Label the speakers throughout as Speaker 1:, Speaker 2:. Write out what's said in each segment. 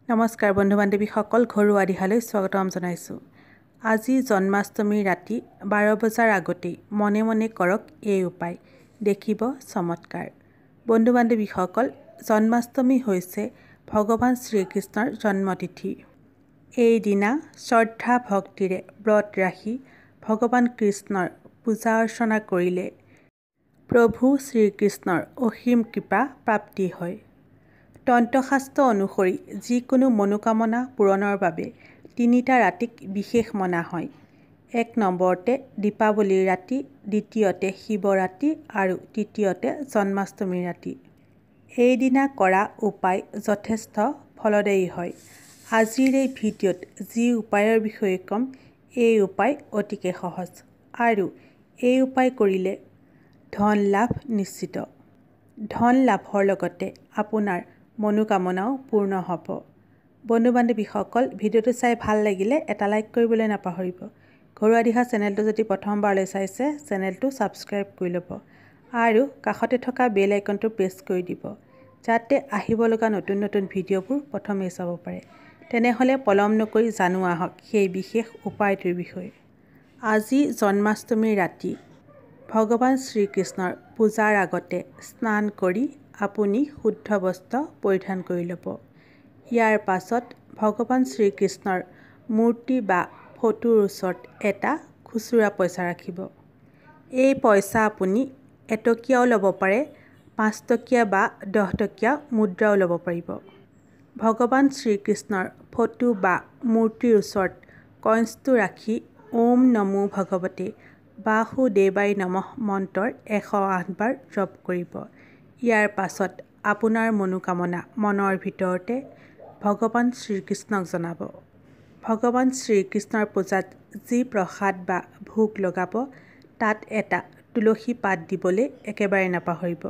Speaker 1: নমস্কাৰ বন্ধু বান্ধৱীসকল, ঘৰুৱা দিহালৈ স্বাগতম জনাইছোঁ। আজি জন্মাষ্টমীৰ ৰাতি 12 বজাৰ আগতেই মনে মনে কৰক এই উপায়, দেখিব চমৎকাৰ। বন্ধু বান্ধৱীসকল, জন্মাষ্টমী হৈছে ভগৱান শ্ৰীকৃষ্ণৰ জন্মতিথি। এই দিনা শ্ৰদ্ধা ভক্তিৰে ব্ৰত ৰাখি ভগৱান কৃষ্ণৰ পূজা অৰ্চনা কৰিলে প্ৰভু শ্ৰীকৃষ্ণৰ অসীম কৃপা প্ৰাপ্তি হয়। তন্ত্ৰশাস্ত্ৰ অনুসৰি যিকোনো মনোকামনা পূৰণৰ বাবে 3টা ৰাতিক বিশেষ মনা হয়। 1 নম্বৰতে দীপাৱলীৰ ৰাতি, দ্বিতীয়তে শিৱৰাত্ৰি আৰু তৃতীয়তে জন্মাষ্টমীৰ ৰাতি। এইদিনা কৰা উপায় যথেষ্ট ফলদায়ী হয়। আজিৰ এই ভিডিঅ'ত যি উপায়ৰ বিষয়ে ক'ম, এই উপায় অতিকে সহজ আৰু এই উপায় কৰিলে ধন লাভ নিশ্চিত। ধন লাভৰ লগতে আপোনাৰ মনোকামনাও পূৰ্ণ হ'ব। বন্ধু বান্ধৱীসকল, ভিডিঅ'টো চাই ভাল লাগিলে এটা লাইক কৰিবলৈ নাপাহৰিব। ঘৰুৱা দিহা চেনেলটো যদি প্ৰথমবাৰলৈ চাইছে, চেনেলটো ছাবস্ক্ৰাইব কৰি ল'ব আৰু কাষতে থকা বেল আইকনটো প্ৰেছ কৰি দিব, যাতে আহিব লগা নতুন নতুন ভিডিঅ'বোৰ প্ৰথমেই চাব পাৰে। তেনেহ'লে পলম নকৰি জানো আহক সেই বিশেষ উপায়টোৰ বিষয়ে। আজি জন্মাষ্টমীৰ ৰাতি ভগৱান শ্ৰীকৃষ্ণৰ পূজাৰ আগতে স্নান কৰি আপুনি শুদ্ধ বস্ত্ৰ পৰিধান কৰি ল'ব। ইয়াৰ পাছত ভগৱান শ্ৰীকৃষ্ণৰ মূৰ্তি বা ফটোৰ ওচৰত এটা খুচুৰা পইচা ৰাখিব। এই পইচা আপুনি 1 টকীয়াও ল'ব পাৰে, 5 টকীয়া বা 10 টকীয়া মুদ্ৰাও ল'ব পাৰিব। ভগৱান শ্ৰীকৃষ্ণৰ ফটো বা মূৰ্তিৰ ওচৰত কইন্সটো ৰাখি ওম নমো ভগৱতে বাসুদেৱায় নমঃ মন্ত্ৰৰ 108 বাৰ জপ কৰিব। ইয়াৰ পাছত আপোনাৰ মনোকামনা মনৰ ভিতৰতে ভগৱান শ্ৰীকৃষ্ণক জনাব। ভগৱান শ্ৰীকৃষ্ণৰ পূজাত যি প্ৰসাদ বা ভোগ লগাব, তাত এটা তুলসী পাত দিবলৈ একেবাৰে নাপাহৰিব,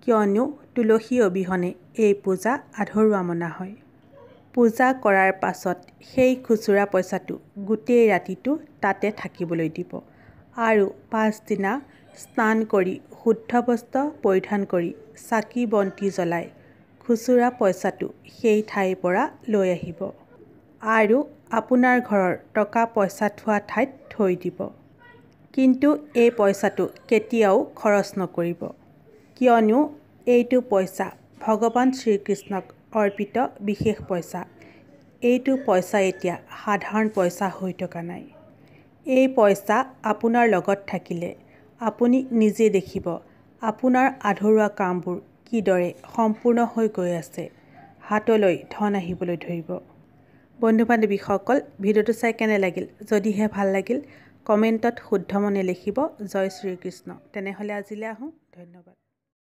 Speaker 1: কিয়নো তুলসী অবিহনে এই পূজা আধৰুৱা মনা হয়। পূজা কৰাৰ পাছত সেই খুচুৰা পইচাটো গোটেই ৰাতিটো তাতে থাকিবলৈ দিব আৰু পাছদিনা স্নান কৰি শুদ্ধ বস্ত্ৰ পৰিধান কৰি চাকি বন্তি জ্বলাই খুচুৰা পইচাটো সেই ঠাইৰ পৰা লৈ আহিব আৰু আপোনাৰ ঘৰৰ টকা পইচা থোৱা ঠাইত থৈ দিব। কিন্তু এই পইচাটো কেতিয়াও খৰচ নকৰিব, কিয়নো এইটো পইচা ভগৱান শ্ৰীকৃষ্ণক অৰ্পিত বিশেষ পইচা। এইটো পইচা এতিয়া সাধাৰণ পইচা হৈ থকা নাই। এই পইচা আপোনাৰ লগত থাকিলে আপুনি নিজে দেখিব আপোনাৰ আধৰুৱা কামবোৰ কিদৰে সম্পূৰ্ণ হৈ গৈ আছে, হাতলৈ ধন আহিবলৈ ধৰিব। বন্ধু বান্ধৱীসকল, ভিডিঅ'টো চাই কেনে লাগিল? যদিহে ভাল লাগিল, কমেণ্টত শুদ্ধ মনে লিখিব জয় শ্ৰীকৃষ্ণ। তেনেহ'লে আজিলৈ আহোঁ, ধন্যবাদ।